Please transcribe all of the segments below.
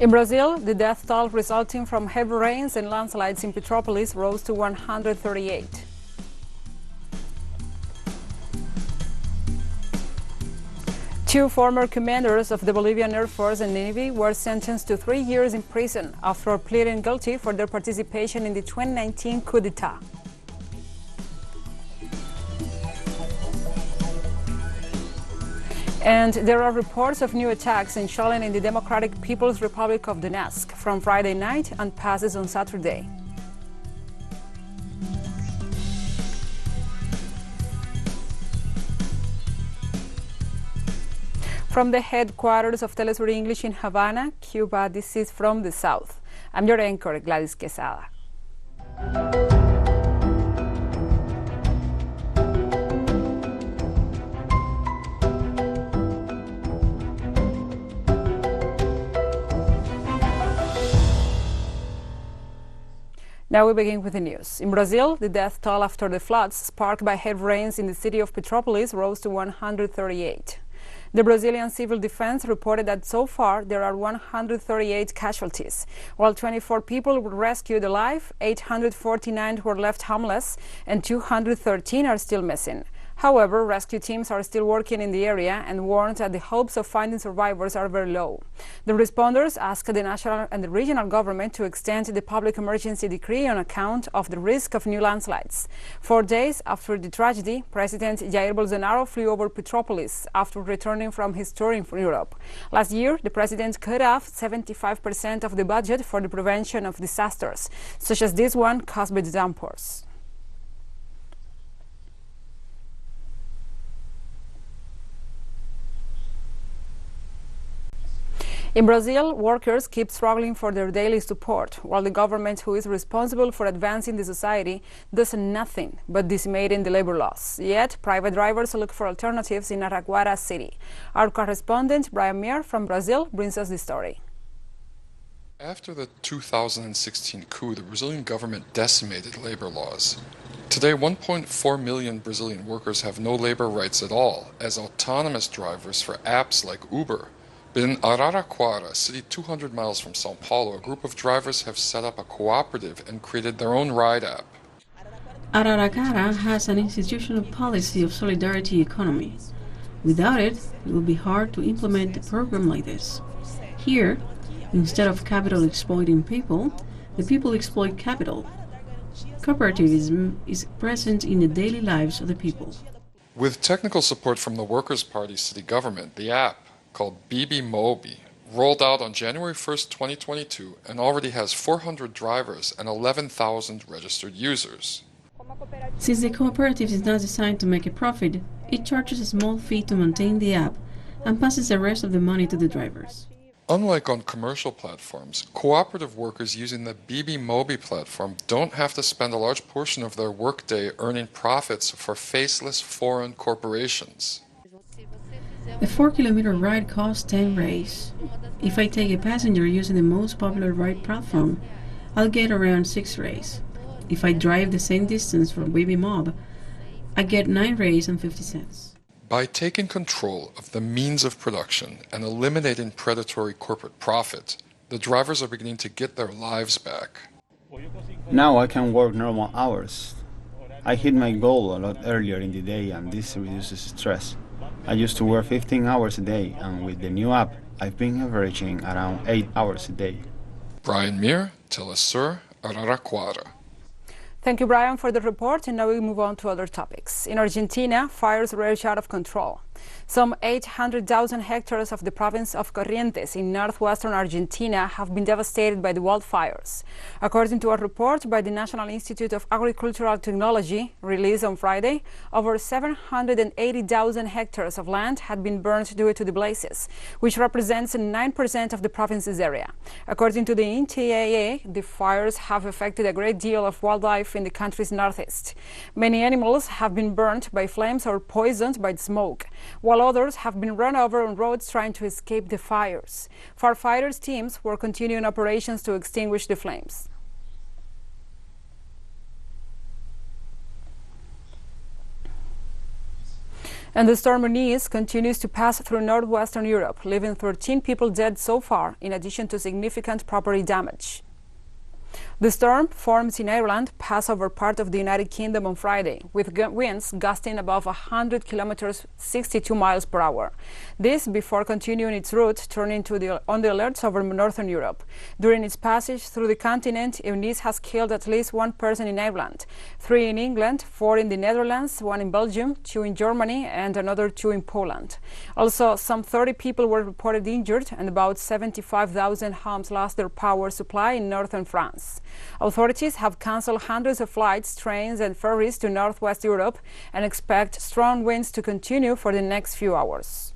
In Brazil, the death toll resulting from heavy rains and landslides in Petrópolis rose to 138. Two former commanders of the Bolivian Air Force and Navy were sentenced to 3 years in prison after pleading guilty for their participation in the 2019 coup d'etat. And there are reports of new attacks in Chiles in the Democratic People's Republic of Donetsk from Friday night and passes on Saturday. From the headquarters of teleSUR English in Havana, Cuba, this is From the South. I'm your anchor, Gladys Quesada. Now we begin with the news. In Brazil, the death toll after the floods sparked by heavy rains in the city of Petrópolis rose to 138. The Brazilian Civil Defense reported that so far there are 138 casualties, while 24 people were rescued alive, 849 were left homeless, and 213 are still missing. However, rescue teams are still working in the area and warned that the hopes of finding survivors are very low. The responders asked the national and the regional government to extend the public emergency decree on account of the risk of new landslides. 4 days after the tragedy, President Jair Bolsonaro flew over Petrópolis after returning from his tour in Europe. Last year, the president cut off 75% of the budget for the prevention of disasters, such as this one caused by the downpours. In Brazil, workers keep struggling for their daily support, while the government, who is responsible for advancing the society, does nothing but decimating the labor laws. Yet, private drivers look for alternatives in Araraquara city. Our correspondent, Brian Mier from Brazil, brings us the story. After the 2016 coup, the Brazilian government decimated labor laws. Today, 1.4 million Brazilian workers have no labor rights at all as autonomous drivers for apps like Uber. But in Araraquara, a city 200 miles from São Paulo, a group of drivers have set up a cooperative and created their own ride app. Araraquara has an institutional policy of solidarity economy. Without it, it will be hard to implement a program like this. Here, instead of capital exploiting people, the people exploit capital. Cooperativism is present in the daily lives of the people. With technical support from the Workers' Party city government, the app, called BB Mobi, rolled out on January 1st, 2022, and already has 400 drivers and 11,000 registered users. Since the cooperative is not designed to make a profit, it charges a small fee to maintain the app and passes the rest of the money to the drivers. Unlike on commercial platforms, cooperative workers using the BB Mobi platform don't have to spend a large portion of their workday earning profits for faceless foreign corporations. A 4-kilometer ride costs 10 reais. If I take a passenger using the most popular ride platform, I'll get around 6 reais. If I drive the same distance from BB Mob, I get 9 reais and 50 cents. By taking control of the means of production and eliminating predatory corporate profit, the drivers are beginning to get their lives back. Now I can work normal hours. I hit my goal a lot earlier in the day, and this reduces stress. I used to work 15 hours a day, and with the new app, I've been averaging around 8 hours a day. Brian Mier, teleSUR, Araraquara. Thank you, Brian, for the report. And now we move on to other topics. In Argentina, fires rage out of control. Some 800,000 hectares of the province of Corrientes in northwestern Argentina have been devastated by the wildfires. According to a report by the National Institute of Agricultural Technology, released on Friday, over 780,000 hectares of land had been burned due to the blazes, which represents 9% of the province's area. According to the NTAA, the fires have affected a great deal of wildlife in the country's northeast. Many animals have been burnt by flames or poisoned by the smoke, while others have been run over on roads trying to escape the fires. Firefighters teams were continuing operations to extinguish the flames. And the storm Añez continues to pass through northwestern Europe, leaving 13 people dead so far, in addition to significant property damage. The storm formed in Ireland passed over part of the United Kingdom on Friday, with winds gusting above 100 kilometers, 62 miles per hour. This before continuing its route, turning on the alerts over northern Europe. During its passage through the continent, Añez has killed at least one person in Ireland, 3 in England, 4 in the Netherlands, 1 in Belgium, 2 in Germany, and another 2 in Poland. Also, some 30 people were reported injured, and about 75,000 homes lost their power supply in northern France. Authorities have cancelled hundreds of flights, trains and ferries to northwest Europe and expect strong winds to continue for the next few hours.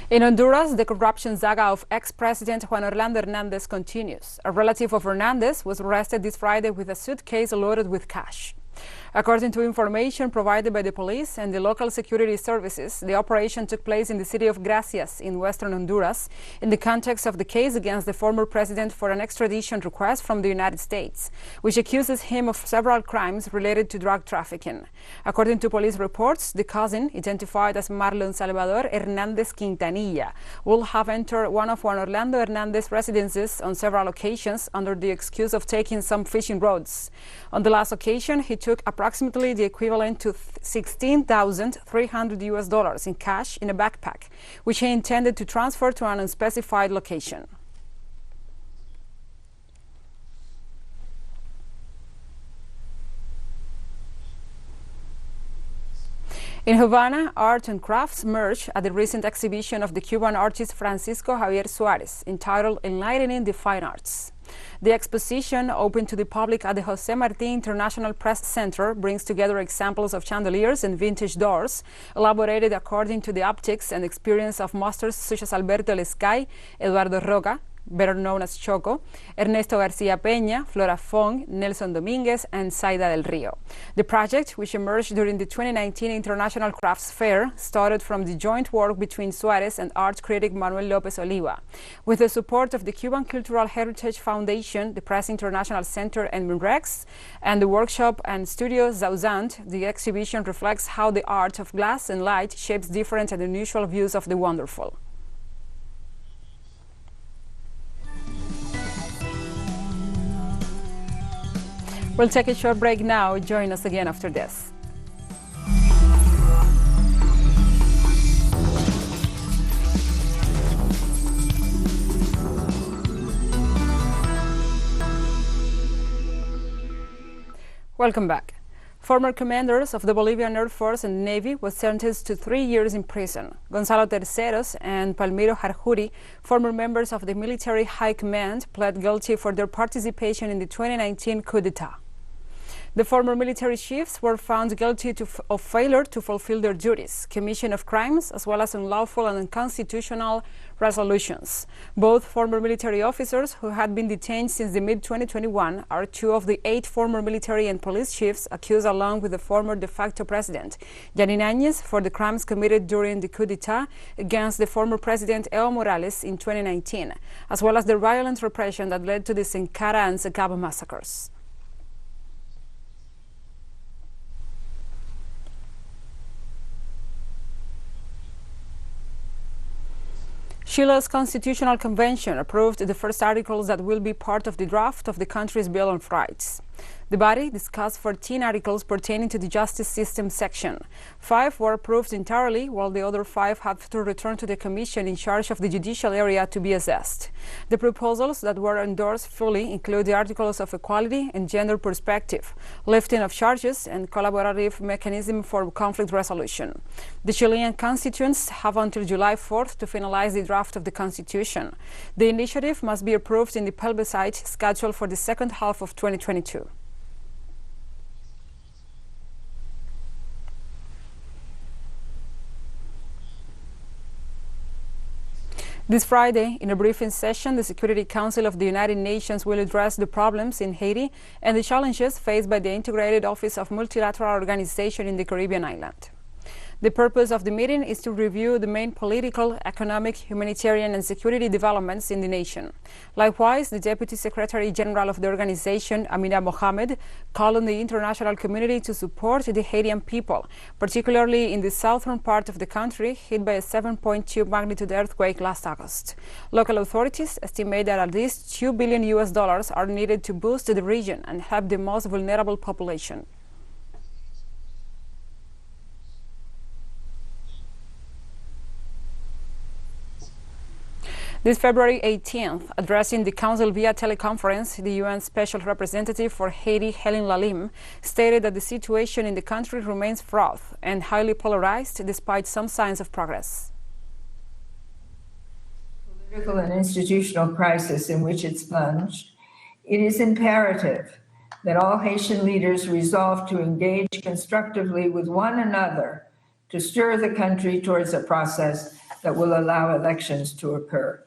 In Honduras, the corruption saga of ex-President Juan Orlando Hernandez continues. A relative of Hernandez was arrested this Friday with a suitcase loaded with cash. According to information provided by the police and the local security services, the operation took place in the city of Gracias in western Honduras in the context of the case against the former president for an extradition request from the United States, which accuses him of several crimes related to drug trafficking. According to police reports, the cousin, identified as Marlon Salvador Hernandez Quintanilla, will have entered one of Juan Orlando Hernandez's residences on several occasions under the excuse of taking some fishing rods. On the last occasion, he took approximately the equivalent to $16,300 in cash in a backpack, which he intended to transfer to an unspecified location. In Havana, art and crafts merged at the recent exhibition of the Cuban artist Francisco Javier Suarez, entitled Enlightening the Fine Arts. The exposition, open to the public at the José Martí International Press Center, brings together examples of chandeliers and vintage doors, elaborated according to the optics and experience of masters such as Alberto Lescay, Eduardo Roca, better known as Choco, Ernesto García Peña, Flora Fong, Nelson Dominguez, and Zaida del Rio. The project, which emerged during the 2019 International Crafts Fair, started from the joint work between Suarez and art critic Manuel López Oliva. With the support of the Cuban Cultural Heritage Foundation, the Press International Center, and MIREX, and the workshop and studio Zauzant, the exhibition reflects how the art of glass and light shapes different and unusual views of the wonderful. We'll take a short break now. Join us again after this. Welcome back. Former commanders of the Bolivian Air Force and Navy were sentenced to 3 years in prison. Gonzalo Terceros and Palmiro Harjuri, former members of the Military High Command, pled guilty for their participation in the 2019 coup d'etat. The former military chiefs were found guilty of failure to fulfill their duties, commission of crimes, as well as unlawful and unconstitutional resolutions. Both former military officers, who had been detained since the mid-2021, are 2 of the 8 former military and police chiefs accused, along with the former de facto president, Jeanine Añez, for the crimes committed during the coup d'etat against the former president Evo Morales in 2019, as well as the violent repression that led to the Sencara and Zacaba massacres. Chile's Constitutional Convention approved the first articles that will be part of the draft of the country's Bill of Rights. The body discussed 14 articles pertaining to the justice system section. 5 were approved entirely, while the other 5 have to return to the commission in charge of the judicial area to be assessed. The proposals that were endorsed fully include the articles of equality and gender perspective, lifting of charges, and collaborative mechanism for conflict resolution. The Chilean constituents have until July 4th to finalize the draft of the Constitution. The initiative must be approved in the plebiscite scheduled for the second half of 2022. This Friday, in a briefing session, the Security Council of the United Nations will address the problems in Haiti and the challenges faced by the Integrated Office of Multilateral Organization in the Caribbean island. The purpose of the meeting is to review the main political, economic, humanitarian and security developments in the nation. Likewise, the Deputy Secretary General of the organization, Amina Mohamed, called on the international community to support the Haitian people, particularly in the southern part of the country hit by a 7.2 magnitude earthquake last August. Local authorities estimate that at least $2 billion are needed to boost the region and help the most vulnerable population. This February 18th, addressing the Council via teleconference, the UN Special Representative for Haiti, Hélène Lalime, stated that the situation in the country remains fraught and highly polarized despite some signs of progress. Political and institutional crisis in which it's plunged, it is imperative that all Haitian leaders resolve to engage constructively with one another to stir the country towards a process that will allow elections to occur.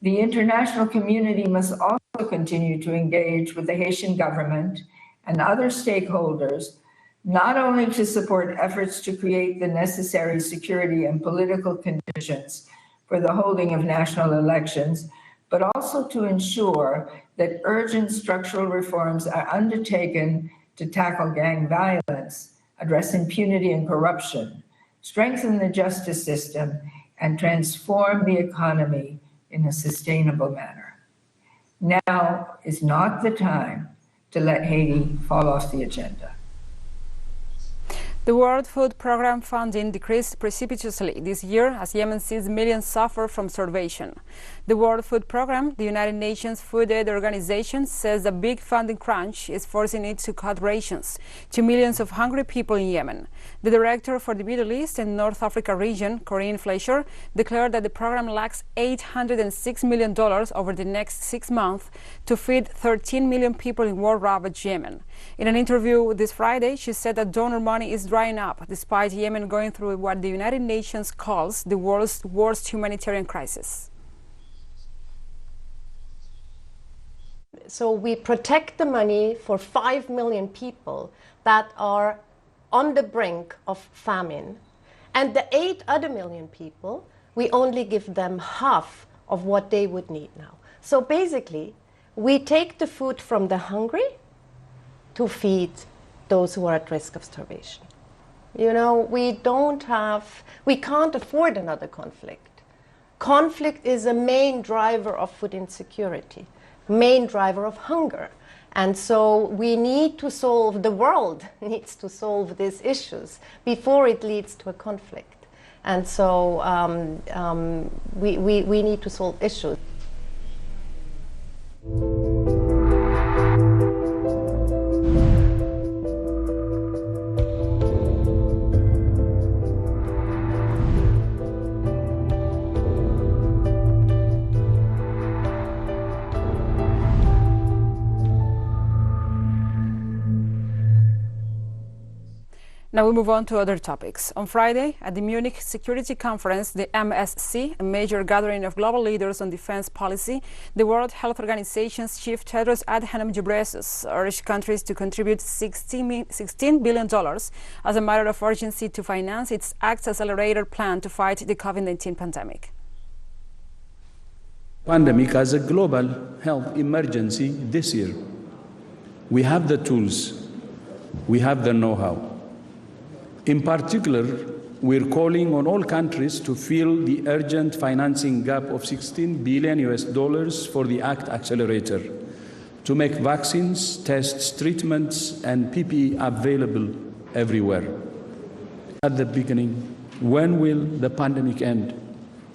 The international community must also continue to engage with the Haitian government and other stakeholders, not only to support efforts to create the necessary security and political conditions for the holding of national elections, but also to ensure that urgent structural reforms are undertaken to tackle gang violence, address impunity and corruption, strengthen the justice system, and transform the economy in a sustainable manner. Now is not the time to let Haiti fall off the agenda. The World Food Programme funding decreased precipitously this year as Yemen sees millions suffer from starvation. The World Food Programme, the United Nations Food Aid Organization, says a big funding crunch is forcing it to cut rations to millions of hungry people in Yemen. The director for the Middle East and North Africa region, Corinne Fleischer, declared that the program lacks $806 million over the next 6 months to feed 13 million people in war-ravaged Yemen. In an interview this Friday, she said that donor money is drying up despite Yemen going through what the United Nations calls the world's worst humanitarian crisis. So we protect the money for 5 million people that are on the brink of famine. And the 8 other million people, we only give them half of what they would need now. So basically, we take the food from the hungry to feed those who are at risk of starvation. You know, we can't afford another conflict. Conflict is a main driver of food insecurity, main driver of hunger. And so we need to solve, the world needs to solve these issues before it leads to a conflict. And so we need to solve issues. Now we move on to other topics. On Friday, at the Munich Security Conference, the MSC, a major gathering of global leaders on defense policy, the World Health Organization's chief Tedros Adhanom Ghebreyesus urged countries to contribute $16 billion as a matter of urgency to finance its ACT Accelerator plan to fight the COVID-19 pandemic. Pandemic as a global health emergency this year. We have the tools, we have the know-how. In particular, we're calling on all countries to fill the urgent financing gap of $16 billion for the ACT Accelerator to make vaccines, tests, treatments, and PPE available everywhere. At the beginning, when will the pandemic end?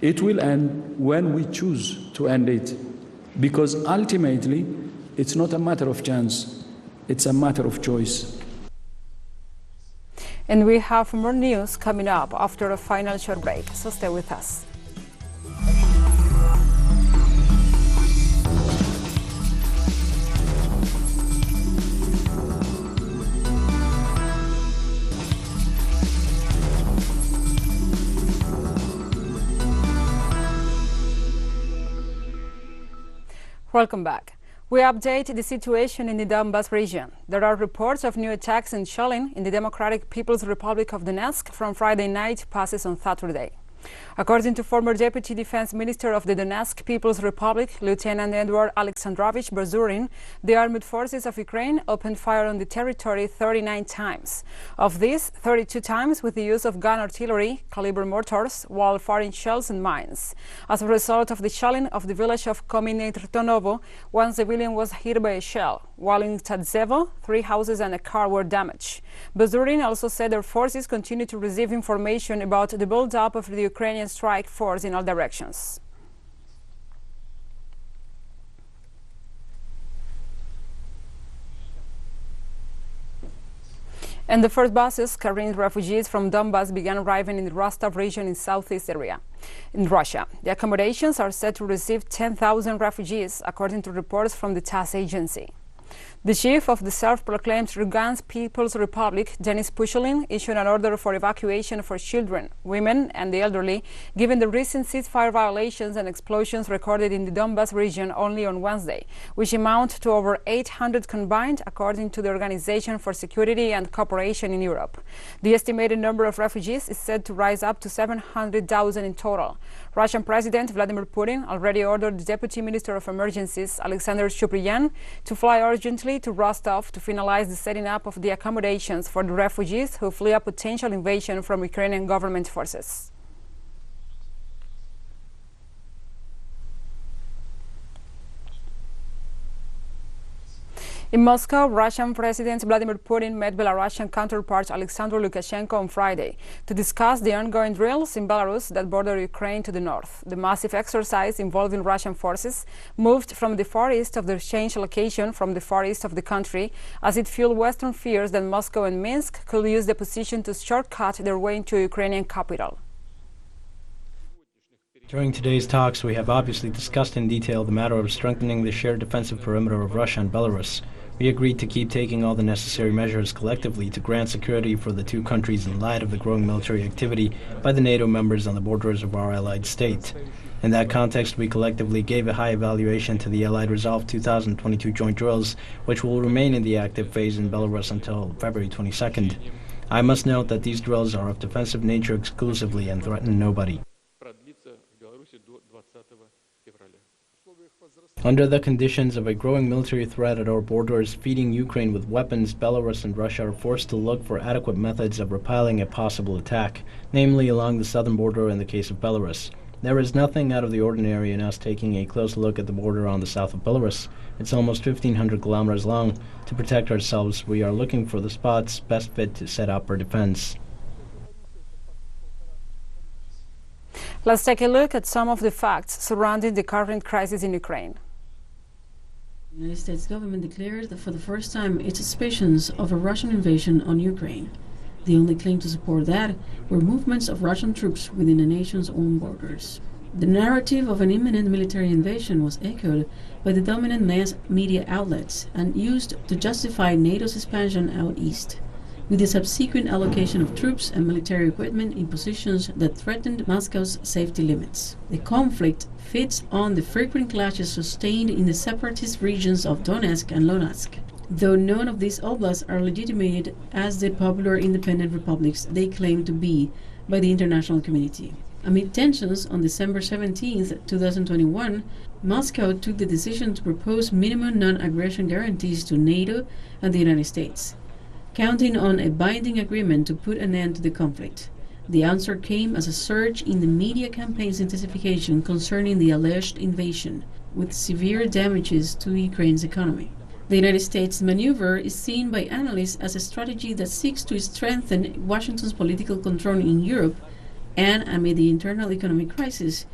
It will end when we choose to end it, because ultimately, it's not a matter of chance, it's a matter of choice. And we have more news coming up after a final short break, so stay with us. Welcome back. We update the situation in the Donbas region. There are reports of new attacks and shelling in the Democratic People's Republic of Donetsk from Friday night passes on Saturday. According to former Deputy Defense Minister of the Donetsk People's Republic, Lieutenant Edward Alexandrovich Bazurin, the armed forces of Ukraine opened fire on the territory 39 times. Of these, 32 times with the use of gun artillery, caliber mortars, while firing shells and mines. As a result of the shelling of the village of Kominetrtonovo, one civilian was hit by a shell, while in Tadzevo, 3 houses and a car were damaged. Bazurin also said their forces continue to receive information about the build-up of the Ukrainian strike force in all directions. And the first buses carrying refugees from Donbas began arriving in the Rostov region in southeast area in Russia. The accommodations are set to receive 10,000 refugees, according to reports from the TASS agency. The chief of the self-proclaimed Lugansk People's Republic, Denis Pushilin, issued an order for evacuation for children, women and the elderly, given the recent ceasefire violations and explosions recorded in the Donbas region only on Wednesday, which amount to over 800 combined, according to the Organization for Security and Cooperation in Europe. The estimated number of refugees is said to rise up to 700,000 in total. Russian President Vladimir Putin already ordered the Deputy Minister of Emergencies, Alexander Shupryan, to fly urgently to Rostov to finalize the setting up of the accommodations for the refugees who flee a potential invasion from Ukrainian government forces. In Moscow, Russian President Vladimir Putin met Belarusian counterpart Alexander Lukashenko on Friday to discuss the ongoing drills in Belarus that border Ukraine to the north. The massive exercise involving Russian forces moved from the far east of the changed location from the far east of the country, as it fueled Western fears that Moscow and Minsk could use the position to shortcut their way into Ukrainian capital. During today's talks, we have obviously discussed in detail the matter of strengthening the shared defensive perimeter of Russia and Belarus. We agreed to keep taking all the necessary measures collectively to grant security for the two countries in light of the growing military activity by the NATO members on the borders of our allied state. In that context, we collectively gave a high evaluation to the Allied Resolve 2022 joint drills, which will remain in the active phase in Belarus until February 22nd. I must note that these drills are of defensive nature exclusively and threaten nobody. Under the conditions of a growing military threat at our borders, feeding Ukraine with weapons, Belarus and Russia are forced to look for adequate methods of repelling a possible attack, namely along the southern border in the case of Belarus. There is nothing out of the ordinary in us taking a close look at the border on the south of Belarus. It's almost 1,500 kilometers long. To protect ourselves, we are looking for the spots best fit to set up our defense. Let's take a look at some of the facts surrounding the current crisis in Ukraine. The United States government declared that for the first time its suspicions of a Russian invasion on Ukraine. The only claim to support that were movements of Russian troops within the nation's own borders. The narrative of an imminent military invasion was echoed by the dominant mass media outlets and used to justify NATO's expansion out east, with the subsequent allocation of troops and military equipment in positions that threatened Moscow's safety limits. The conflict fits on the frequent clashes sustained in the separatist regions of Donetsk and Luhansk, though none of these oblasts are legitimated as the popular independent republics they claim to be by the international community. Amid tensions on December 17, 2021, Moscow took the decision to propose minimum non-aggression guarantees to NATO and the United States, counting on a binding agreement to put an end to the conflict. The answer came as a surge in the media campaign's intensification concerning the alleged invasion, with severe damages to Ukraine's economy. The United States maneuver is seen by analysts as a strategy that seeks to strengthen Washington's political control in Europe and, amid the internal economic crisis,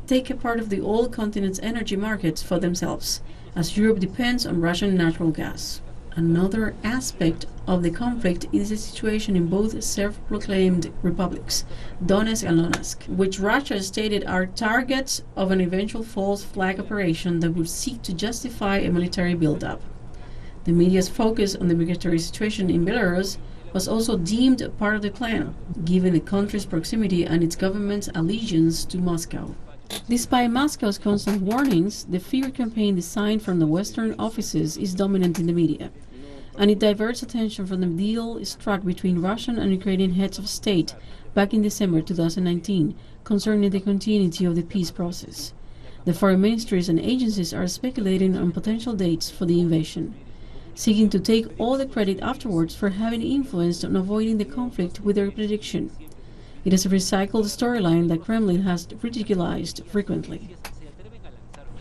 take a part of the old continent's energy markets for themselves, as Europe depends on Russian natural gas. Another aspect of the conflict is the situation in both self-proclaimed republics, Donetsk and Luhansk, which Russia stated are targets of an eventual false flag operation that would seek to justify a military buildup. The media's focus on the migratory situation in Belarus was also deemed part of the plan, given the country's proximity and its government's allegiance to Moscow. Despite Moscow's constant warnings, the fear campaign designed from the Western offices is dominant in the media, and it diverts attention from the deal struck between Russian and Ukrainian heads of state back in December 2019 concerning the continuity of the peace process. The foreign ministries and agencies are speculating on potential dates for the invasion, seeking to take all the credit afterwards for having influenced on avoiding the conflict with their prediction. It is a recycled storyline that Kremlin has ridiculized frequently.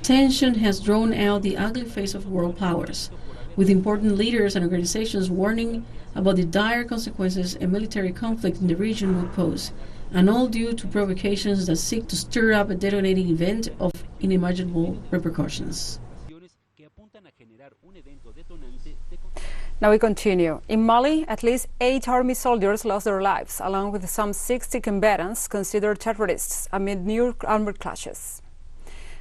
Tension has drawn out the ugly face of world powers, with important leaders and organizations warning about the dire consequences a military conflict in the region would pose, and all due to provocations that seek to stir up a detonating event of unimaginable repercussions. Now we continue. In Mali, at least 8 army soldiers lost their lives, along with some 60 combatants considered terrorists amid new armed clashes.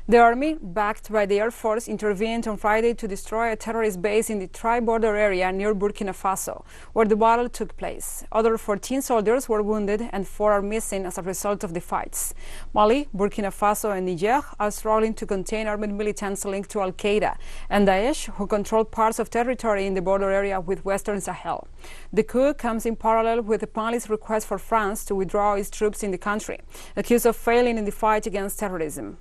The army, backed by the Air Force, intervened on Friday to destroy a terrorist base in the tri-border area near Burkina Faso, where the battle took place. Other 14 soldiers were wounded and 4 are missing as a result of the fights. Mali, Burkina Faso and Niger are struggling to contain armed militants linked to Al-Qaeda and Daesh, who control parts of territory in the border area with Western Sahel. The coup comes in parallel with Mali's request for France to withdraw its troops in the country, accused of failing in the fight against terrorism.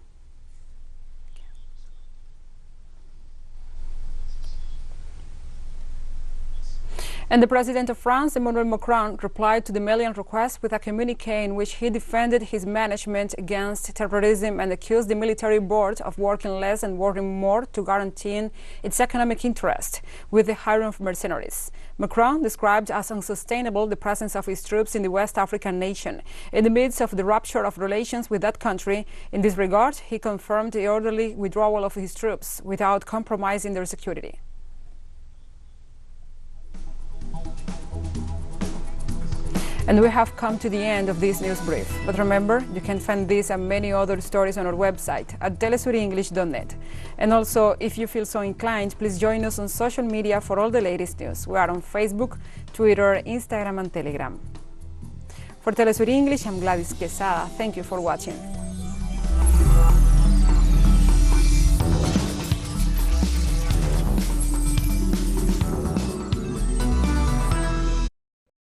And the President of France, Emmanuel Macron, replied to the Malian request with a communique in which he defended his management against terrorism and accused the military board of working less and working more to guarantee its economic interest with the hiring of mercenaries. Macron described as unsustainable the presence of his troops in the West African nation in the midst of the rupture of relations with that country. In this regard, he confirmed the orderly withdrawal of his troops without compromising their security. And we have come to the end of this news brief. But remember, you can find this and many other stories on our website at telesurenglish.net. And also, if you feel so inclined, please join us on social media for all the latest news. We are on Facebook, Twitter, Instagram, and Telegram. For Telesur English, I'm Gladys Quesada. Thank you for watching.